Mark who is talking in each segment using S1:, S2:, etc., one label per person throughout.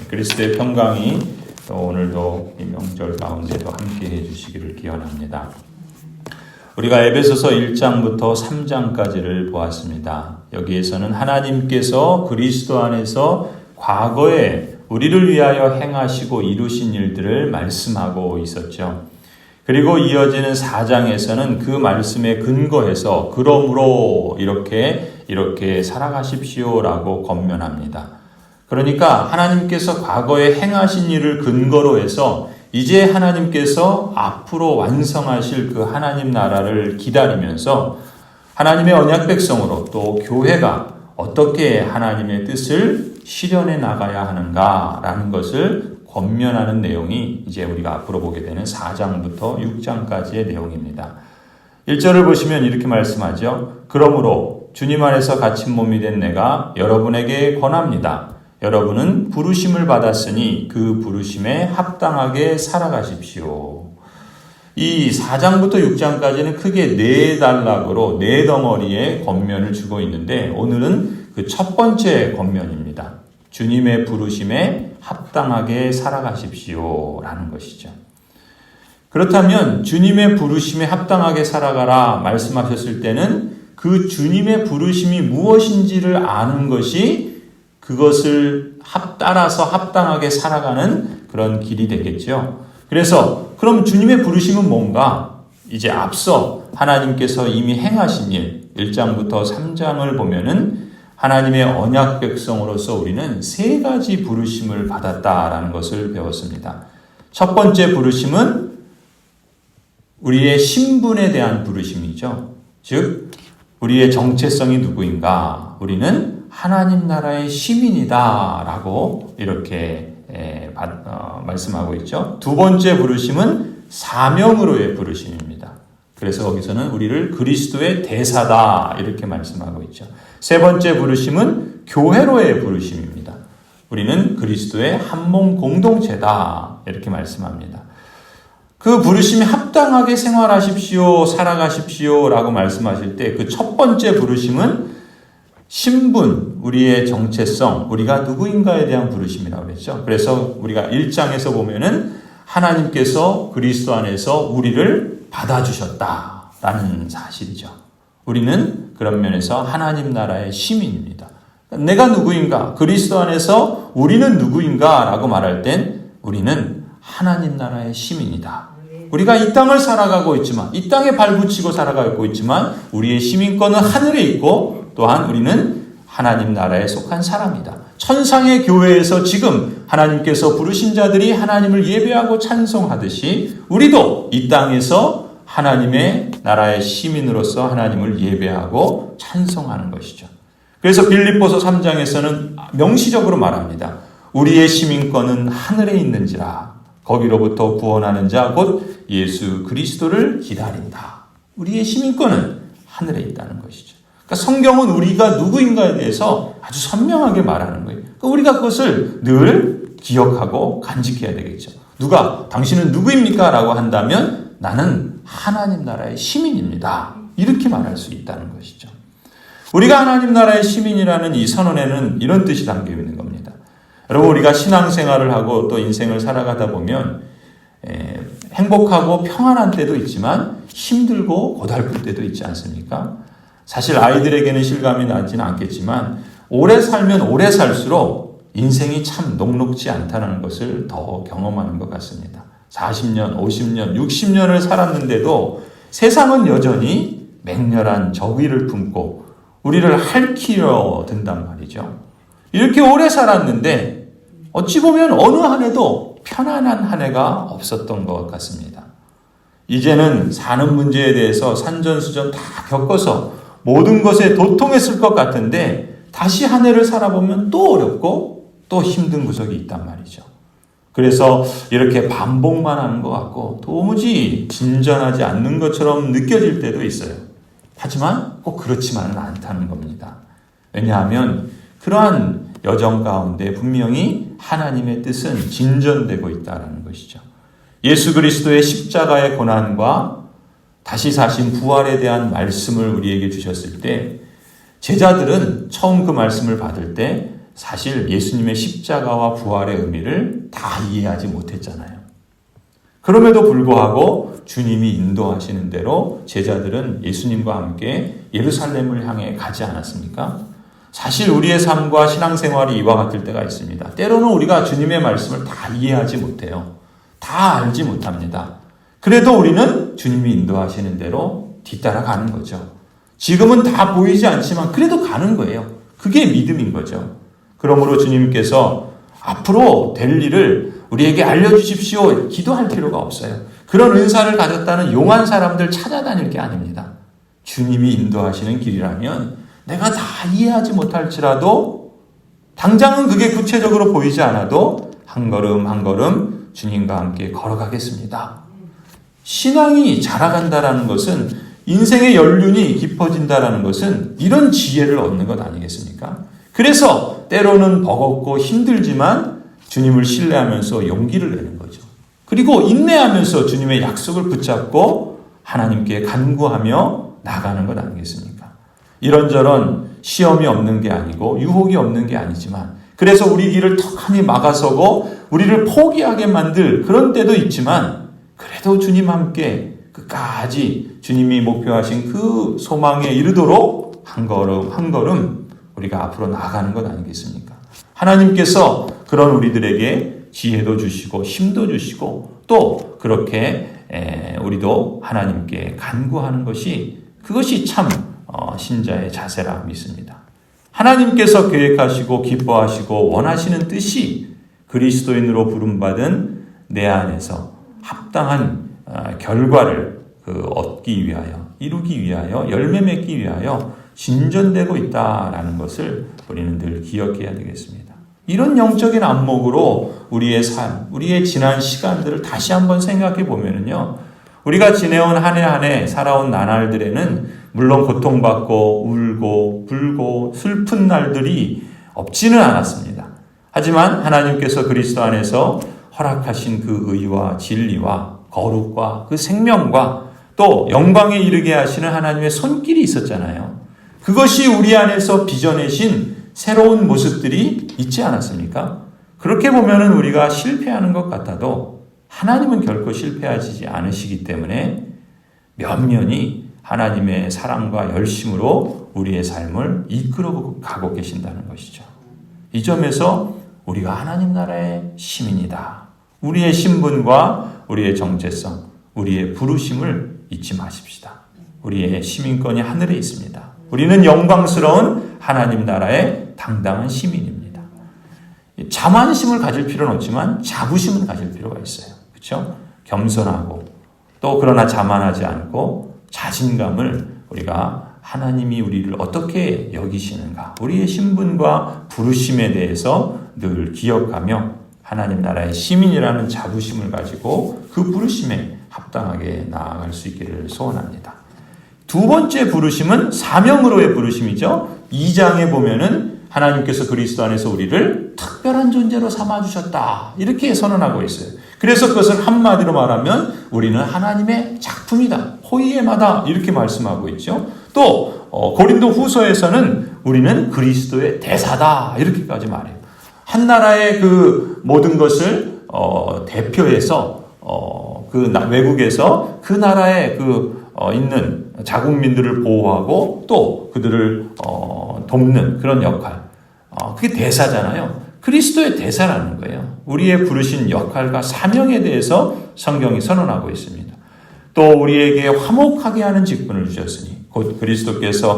S1: 그리스도의 평강이 또 오늘도 이 명절 가운데도 함께 해주시기를 기원합니다. 우리가 에베소서 1장부터 3장까지를 보았습니다. 여기에서는 하나님께서 그리스도 안에서 과거에 우리를 위하여 행하시고 이루신 일들을 말씀하고 있었죠. 그리고 이어지는 4장에서는 그 말씀에 근거해서 그러므로 이렇게 살아가십시오라고 권면합니다. 그러니까 하나님께서 과거에 행하신 일을 근거로 해서 이제 하나님께서 앞으로 완성하실 그 하나님 나라를 기다리면서 하나님의 언약 백성으로 또 교회가 어떻게 하나님의 뜻을 실현해 나가야 하는가라는 것을 권면하는 내용이 이제 우리가 앞으로 보게 되는 4장부터 6장까지의 내용입니다. 1절을 보시면 이렇게 말씀하죠. 그러므로 주님 안에서 갇힌 몸이 된 내가 여러분에게 권합니다. 여러분은 부르심을 받았으니 그 부르심에 합당하게 살아가십시오. 이 4장부터 6장까지는 크게 네 단락으로 네 덩어리의 권면을 주고 있는데 오늘은 그 첫 번째 권면입니다. 주님의 부르심에 합당하게 살아가십시오라는 것이죠. 그렇다면 주님의 부르심에 합당하게 살아가라 말씀하셨을 때는 그 주님의 부르심이 무엇인지를 아는 것이 그것을 따라서 합당하게 살아가는 그런 길이 되겠죠. 그래서 그럼 주님의 부르심은 뭔가? 이제 앞서 하나님께서 이미 행하신 일 1장부터 3장을 보면은 하나님의 언약 백성으로서 우리는 세 가지 부르심을 받았다라는 것을 배웠습니다. 첫 번째 부르심은 우리의 신분에 대한 부르심이죠. 즉 우리의 정체성이 누구인가? 우리는 하나님 나라의 시민이다 라고 이렇게 말씀하고 있죠. 두 번째 부르심은 사명으로의 부르심입니다. 그래서 거기서는 우리를 그리스도의 대사다 이렇게 말씀하고 있죠. 세 번째 부르심은 교회로의 부르심입니다. 우리는 그리스도의 한몸 공동체다 이렇게 말씀합니다. 그 부르심에 합당하게 생활하십시오, 살아가십시오 라고 말씀하실 때 그 첫 번째 부르심은 신분, 우리의 정체성, 우리가 누구인가에 대한 부르심이라고 그랬죠. 그래서 우리가 1장에서 보면은 하나님께서 그리스도 안에서 우리를 받아주셨다라는 사실이죠. 우리는 그런 면에서 하나님 나라의 시민입니다. 내가 누구인가? 그리스도 안에서 우리는 누구인가? 라고 말할 땐 우리는 하나님 나라의 시민이다. 우리가 이 땅을 살아가고 있지만, 이 땅에 발붙이고 살아가고 있지만 우리의 시민권은 하늘에 있고 또한 우리는 하나님 나라에 속한 사람이다. 천상의 교회에서 지금 하나님께서 부르신 자들이 하나님을 예배하고 찬송하듯이 우리도 이 땅에서 하나님의 나라의 시민으로서 하나님을 예배하고 찬송하는 것이죠. 그래서 빌립보서 3장에서는 명시적으로 말합니다. 우리의 시민권은 하늘에 있는지라 거기로부터 구원하는 자 곧 예수 그리스도를 기다린다. 우리의 시민권은 하늘에 있다는 것이죠. 그러니까 성경은 우리가 누구인가에 대해서 아주 선명하게 말하는 거예요. 그러니까 우리가 그것을 늘 기억하고 간직해야 되겠죠. 누가 당신은 누구입니까? 라고 한다면 나는 하나님 나라의 시민입니다. 이렇게 말할 수 있다는 것이죠. 우리가 하나님 나라의 시민이라는 이 선언에는 이런 뜻이 담겨 있는 겁니다. 여러분 우리가 신앙생활을 하고 또 인생을 살아가다 보면 행복하고 평안한 때도 있지만 힘들고 고달플 때도 있지 않습니까? 사실 아이들에게는 실감이 나지는 않겠지만 오래 살면 오래 살수록 인생이 참 녹록지 않다는 것을 더 경험하는 것 같습니다. 40년, 50년, 60년을 살았는데도 세상은 여전히 맹렬한 적의를 품고 우리를 핥히려 든단 말이죠. 이렇게 오래 살았는데 어찌 보면 어느 한 해도 편안한 한 해가 없었던 것 같습니다. 이제는 사는 문제에 대해서 산전수전 다 겪어서 모든 것에 도통했을 것 같은데 다시 한 해를 살아보면 또 어렵고 또 힘든 구석이 있단 말이죠. 그래서 이렇게 반복만 하는 것 같고 도무지 진전하지 않는 것처럼 느껴질 때도 있어요. 하지만 꼭 그렇지만은 않다는 겁니다. 왜냐하면 그러한 여정 가운데 분명히 하나님의 뜻은 진전되고 있다는 것이죠. 예수 그리스도의 십자가의 고난과 다시 사신 부활에 대한 말씀을 우리에게 주셨을 때 제자들은 처음 그 말씀을 받을 때 사실 예수님의 십자가와 부활의 의미를 다 이해하지 못했잖아요. 그럼에도 불구하고 주님이 인도하시는 대로 제자들은 예수님과 함께 예루살렘을 향해 가지 않았습니까? 사실 우리의 삶과 신앙생활이 이와 같을 때가 있습니다. 때로는 우리가 주님의 말씀을 다 이해하지 못해요. 다 알지 못합니다. 그래도 우리는 주님이 인도하시는 대로 뒤따라 가는 거죠. 지금은 다 보이지 않지만 그래도 가는 거예요. 그게 믿음인 거죠. 그러므로 주님께서 앞으로 될 일을 우리에게 알려주십시오. 기도할 필요가 없어요. 그런 은사를 가졌다는 용한 사람들 찾아다닐 게 아닙니다. 주님이 인도하시는 길이라면 내가 다 이해하지 못할지라도 당장은 그게 구체적으로 보이지 않아도 한 걸음 한 걸음 주님과 함께 걸어가겠습니다. 신앙이 자라간다라는 것은 인생의 연륜이 깊어진다라는 것은 이런 지혜를 얻는 것 아니겠습니까? 그래서 때로는 버겁고 힘들지만 주님을 신뢰하면서 용기를 내는 거죠. 그리고 인내하면서 주님의 약속을 붙잡고 하나님께 간구하며 나가는 것 아니겠습니까? 이런저런 시험이 없는 게 아니고 유혹이 없는 게 아니지만 그래서 우리 길을 턱하니 막아서고 우리를 포기하게 만들 그런 때도 있지만 그래도 주님 함께 끝까지 주님이 목표하신 그 소망에 이르도록 한 걸음 한 걸음 우리가 앞으로 나아가는 것 아니겠습니까? 하나님께서 그런 우리들에게 지혜도 주시고 힘도 주시고 또 그렇게 우리도 하나님께 간구하는 것이 그것이 참 신자의 자세라 믿습니다. 하나님께서 계획하시고 기뻐하시고 원하시는 뜻이 그리스도인으로 부름받은 내 안에서 합당한 결과를 얻기 위하여 이루기 위하여 열매 맺기 위하여 진전되고 있다라는 것을 우리는 늘 기억해야 되겠습니다. 이런 영적인 안목으로 우리의 삶, 우리의 지난 시간들을 다시 한번 생각해 보면은요, 우리가 지내온 한 해 한 해 살아온 나날들에는 물론 고통받고 울고 불고 슬픈 날들이 없지는 않았습니다. 하지만 하나님께서 그리스도 안에서 허락하신 그 의와 진리와 거룩과 그 생명과 또 영광에 이르게 하시는 하나님의 손길이 있었잖아요. 그것이 우리 안에서 빚어내신 새로운 모습들이 있지 않았습니까? 그렇게 보면은 우리가 실패하는 것 같아도 하나님은 결코 실패하지 않으시기 때문에 면면히 하나님의 사랑과 열심으로 우리의 삶을 이끌어 가고 계신다는 것이죠. 이 점에서 우리가 하나님 나라의 시민이다. 우리의 신분과 우리의 정체성, 우리의 부르심을 잊지 마십시다. 우리의 시민권이 하늘에 있습니다. 우리는 영광스러운 하나님 나라의 당당한 시민입니다. 자만심을 가질 필요는 없지만 자부심을 가질 필요가 있어요. 그렇죠? 겸손하고 또 그러나 자만하지 않고 자신감을 우리가 하나님이 우리를 어떻게 여기시는가, 우리의 신분과 부르심에 대해서 늘 기억하며 하나님 나라의 시민이라는 자부심을 가지고 그 부르심에 합당하게 나아갈 수 있기를 소원합니다. 두 번째 부르심은 사명으로의 부르심이죠. 2장에 보면은 하나님께서 그리스도 안에서 우리를 특별한 존재로 삼아주셨다. 이렇게 선언하고 있어요. 그래서 그것을 한마디로 말하면 우리는 하나님의 작품이다. 호이에마다 이렇게 말씀하고 있죠. 또 고린도 후서에서는 우리는 그리스도의 대사다. 이렇게까지 말해요. 한 나라의 그 모든 것을 대표해서 그 외국에서 그 나라에 있는 자국민들을 보호하고 또 그들을 돕는 그런 역할. 그게 대사잖아요. 그리스도의 대사라는 거예요. 우리의 부르신 역할과 사명에 대해서 성경이 선언하고 있습니다. 또 우리에게 화목하게 하는 직분을 주셨으니 곧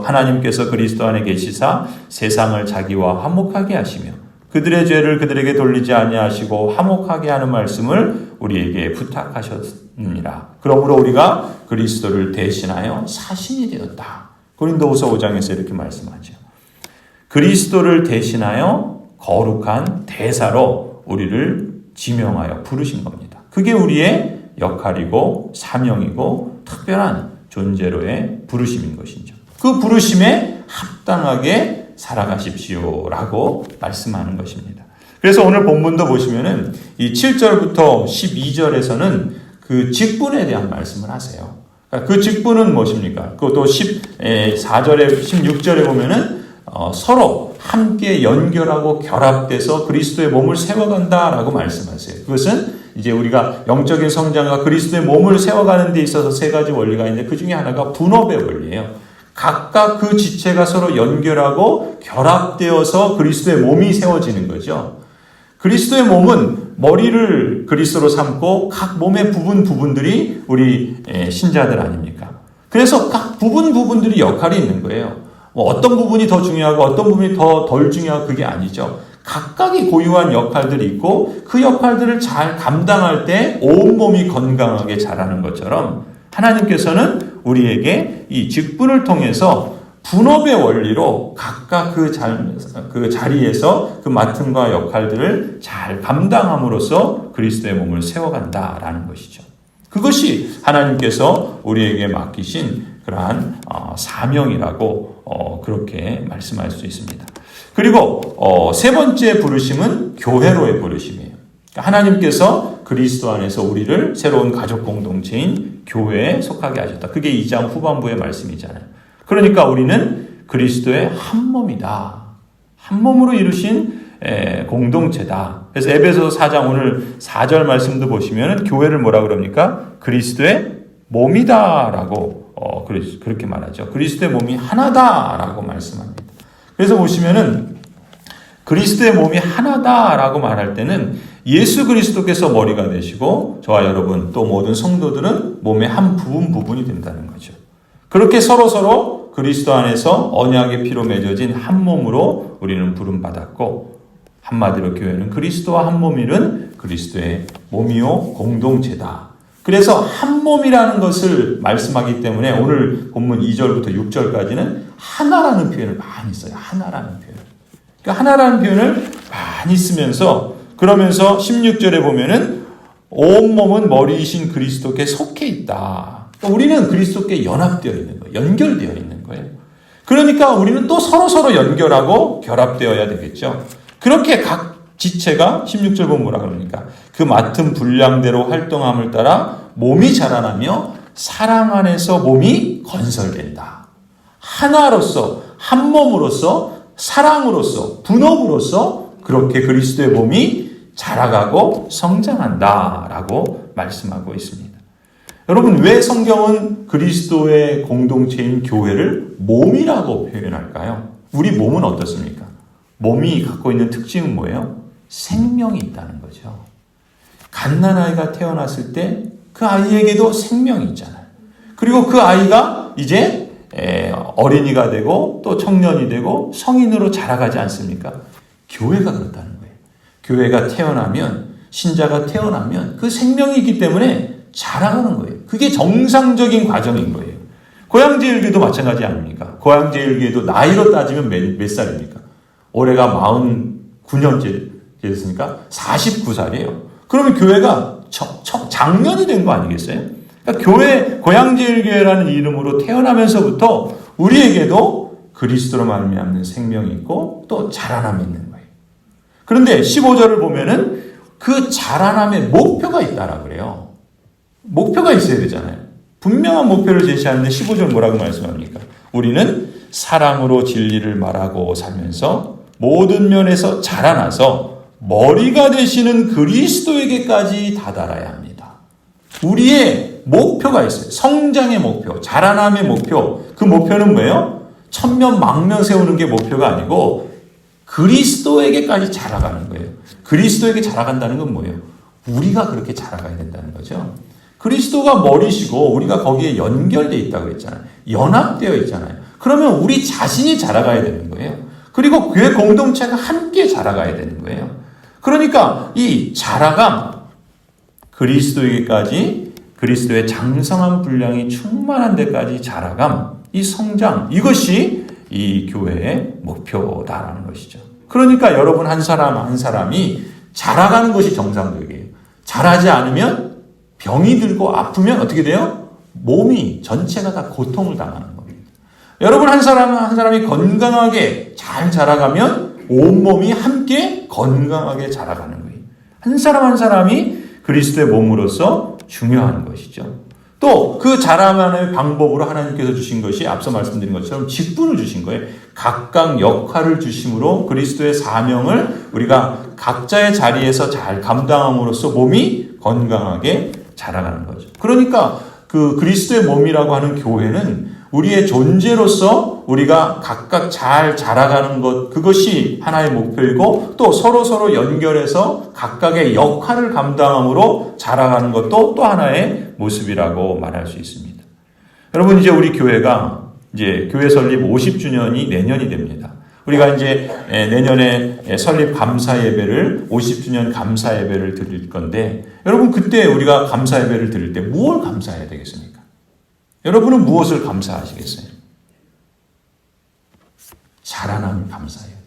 S1: 하나님께서 그리스도 안에 계시사 세상을 자기와 화목하게 하시며 그들의 죄를 그들에게 돌리지 아니하시고 화목하게 하는 말씀을 우리에게 부탁하셨느니라. 그러므로 우리가 그리스도를 대신하여 사신이 되었다. 고린도후서 5장에서 이렇게 말씀하죠. 그리스도를 대신하여 거룩한 대사로 우리를 지명하여 부르신 겁니다. 그게 우리의 역할이고 사명이고 특별한 존재로의 부르심인 것이죠. 그 부르심에 합당하게 살아가십시오라고 말씀하는 것입니다. 그래서 오늘 본문도 보시면은 이 7절부터 12절에서는 그 직분에 대한 말씀을 하세요. 그 직분은 무엇입니까? 그것도 14절에 16절에 보면은 서로 함께 연결하고 결합돼서 그리스도의 몸을 세워간다라고 말씀하세요. 그것은 이제 우리가 영적인 성장과 그리스도의 몸을 세워가는 데 있어서 세 가지 원리가 있는데 그 중에 하나가 분업의 원리예요. 각각 그 지체가 서로 연결하고 결합되어서 그리스도의 몸이 세워지는 거죠. 그리스도의 몸은 머리를 그리스도로 삼고 각 몸의 부분들이 우리 신자들 아닙니까? 그래서 각 부분들이 역할이 있는 거예요. 어떤 부분이 더 중요하고 어떤 부분이 더 덜 중요하고 그게 아니죠. 각각이 고유한 역할들이 있고 그 역할들을 잘 감당할 때 온몸이 건강하게 자라는 것처럼 하나님께서는 우리에게 이 직분을 통해서 분업의 원리로 각각 그 자리에서 그 맡음과 역할들을 잘 감당함으로써 그리스도의 몸을 세워간다라는 것이죠. 그것이 하나님께서 우리에게 맡기신 그러한 사명이라고 그렇게 말씀할 수 있습니다. 그리고 세 번째 부르심은 교회로의 부르심이에요. 하나님께서 그리스도 안에서 우리를 새로운 가족 공동체인 교회에 속하게 하셨다. 그게 2장 후반부의 말씀이잖아요. 그러니까 우리는 그리스도의 한 몸이다. 한 몸으로 이루신 공동체다. 그래서 에베소서 4장 오늘 4절 말씀도 보시면 교회를 뭐라 그럽니까? 그리스도의 몸이다라고 그렇게 말하죠. 그리스도의 몸이 하나다라고 말씀합니다. 그래서 보시면은 그리스도의 몸이 하나다라고 말할 때는 예수 그리스도께서 머리가 되시고 저와 여러분 또 모든 성도들은 몸의 한 부분이 된다는 거죠. 그렇게 서로 그리스도 안에서 언약의 피로 맺어진 한 몸으로 우리는 부름받았고 한마디로 교회는 그리스도와 한 몸이는 그리스도의 몸이요 공동체다. 그래서 한 몸이라는 것을 말씀하기 때문에 오늘 본문 2절부터 6절까지는 하나라는 표현을 많이 써요. 하나라는 표현. 그러니까 하나라는 표현을 많이 쓰면서 그러면서 16절에 보면은 온 몸은 머리이신 그리스도께 속해 있다. 그러니까 우리는 그리스도께 연합되어 있는 거예요. 연결되어 있는 거예요. 그러니까 우리는 또 서로 연결하고 결합되어야 되겠죠. 그렇게 각 지체가 16절 보면 뭐라 그러니까 그 맡은 분량대로 활동함을 따라 몸이 자라나며 사랑 안에서 몸이 건설된다. 하나로서 한 몸으로서 사랑으로서 분업으로서 그렇게 그리스도의 몸이 자라가고 성장한다라고 말씀하고 있습니다. 여러분 왜 성경은 그리스도의 공동체인 교회를 몸이라고 표현할까요? 우리 몸은 어떻습니까? 몸이 갖고 있는 특징은 뭐예요? 생명이 있다는 거죠. 갓난아이가 태어났을 때 그 아이에게도 생명이 있잖아요. 그리고 그 아이가 이제 어린이가 되고 또 청년이 되고 성인으로 자라가지 않습니까? 교회가 그렇다는 거예요. 교회가 태어나면 신자가 태어나면 그 생명이 있기 때문에 자라가는 거예요. 그게 정상적인 과정인 거예요. 고향제일교도 마찬가지 아닙니까? 고향제일교도 나이로 따지면 몇 살입니까? 올해가 49년째 됐으니까 49살이에요. 그러면 교회가 작년이 된 거 아니겠어요? 그러니까 고향제일교회라는 이름으로 태어나면서부터 우리에게도 그리스도로 말미암는 생명이 있고 또 자라남이 있는 거예요. 그런데 15절을 보면은 그 자라남의 목표가 있다라 그래요. 목표가 있어야 되잖아요. 분명한 목표를 제시하는데 15절 뭐라고 말씀합니까? 우리는 사랑으로 진리를 말하고 살면서 모든 면에서 자라나서 머리가 되시는 그리스도에게까지 다다라야 합니다. 우리의 목표가 있어요. 성장의 목표, 자라남의 목표. 그 목표는 뭐예요? 천면망면 세우는 게 목표가 아니고 그리스도에게까지 자라가는 거예요. 그리스도에게 자라간다는 건 뭐예요? 우리가 그렇게 자라가야 된다는 거죠. 그리스도가 머리시고 우리가 거기에 연결되어 있다고 했잖아요. 연합되어 있잖아요. 그러면 우리 자신이 자라가야 되는 거예요. 그리고 교회 공동체가 함께 자라가야 되는 거예요. 그러니까 이 자라감, 그리스도에게까지 그리스도의 장성한 분량이 충만한 데까지 자라감, 이 성장, 이것이 이 교회의 목표다라는 것이죠. 그러니까 여러분 한 사람 한 사람이 자라가는 것이 정상적이에요. 자라지 않으면 병이 들고 아프면 어떻게 돼요? 몸이 전체가 다 고통을 당하는 겁니다. 여러분 한 사람 한 사람이 건강하게 잘 자라가면 온몸이 함께 건강하게 자라가는 거예요. 한 사람 한 사람이 그리스도의 몸으로서 중요한 것이죠. 또 또 그 자라나는 방법으로 하나님께서 주신 것이 앞서 말씀드린 것처럼 직분을 주신 거예요. 각각 역할을 주심으로 그리스도의 사명을 우리가 각자의 자리에서 잘 감당함으로써 몸이 건강하게 자라가는 거죠. 그러니까 그 그리스도의 몸이라고 하는 교회는 우리의 존재로서 우리가 각각 잘 자라가는 것, 그것이 하나의 목표이고 또 서로 연결해서 각각의 역할을 감당함으로 자라가는 것도 또 하나의 모습이라고 말할 수 있습니다. 여러분, 이제 우리 교회가 이제 교회 설립 50주년이 내년이 됩니다. 우리가 이제 내년에 설립 감사 예배를 50주년 감사 예배를 드릴 건데, 여러분 그때 우리가 감사 예배를 드릴 때 무엇을 감사해야 되겠습니까? 여러분은 무엇을 감사하시겠어요? 자라남을 감사해야 돼요.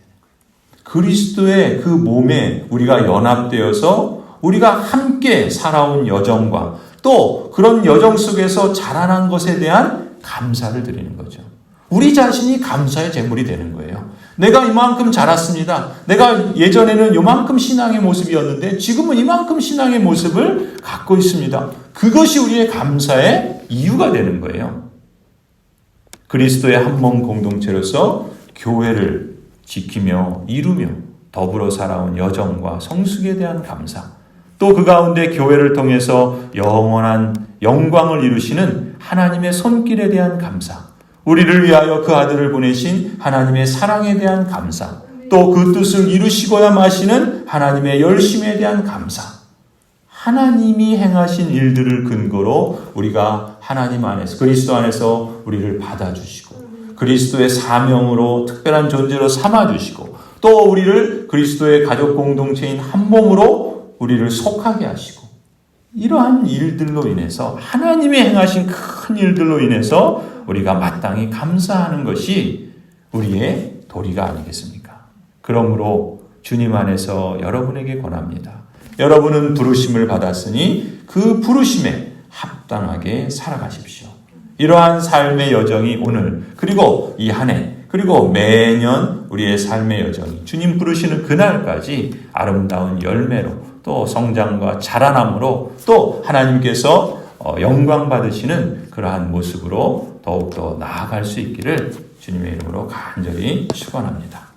S1: 그리스도의 그 몸에 우리가 연합되어서 우리가 함께 살아온 여정과 또 그런 여정 속에서 자라난 것에 대한 감사를 드리는 거죠. 우리 자신이 감사의 제물이 되는 거예요. 내가 이만큼 자랐습니다. 내가 예전에는 이만큼 신앙의 모습이었는데 지금은 이만큼 신앙의 모습을 갖고 있습니다. 그것이 우리의 감사의 이유가 되는 거예요. 그리스도의 한 몸 공동체로서 교회를 지키며 이루며 더불어 살아온 여정과 성숙에 대한 감사, 또 그 가운데 교회를 통해서 영원한 영광을 이루시는 하나님의 손길에 대한 감사, 우리를 위하여 그 아들을 보내신 하나님의 사랑에 대한 감사, 또 그 뜻을 이루시고야 마시는 하나님의 열심에 대한 감사, 하나님이 행하신 일들을 근거로 우리가 하나님 안에서, 그리스도 안에서 우리를 받아주시고 그리스도의 사명으로 특별한 존재로 삼아주시고 또 우리를 그리스도의 가족 공동체인 한 몸으로 우리를 속하게 하시고, 이러한 일들로 인해서 하나님이 행하신 큰 일들로 인해서 우리가 마땅히 감사하는 것이 우리의 도리가 아니겠습니까? 그러므로 주님 안에서 여러분에게 권합니다. 여러분은 부르심을 받았으니 그 부르심에 합당하게 살아가십시오. 이러한 삶의 여정이 오늘 그리고 이 한 해 그리고 매년 우리의 삶의 여정이 주님 부르시는 그날까지 아름다운 열매로 또 성장과 자라남으로 또 하나님께서 영광 받으시는 그러한 모습으로 더욱더 나아갈 수 있기를 주님의 이름으로 간절히 축원합니다.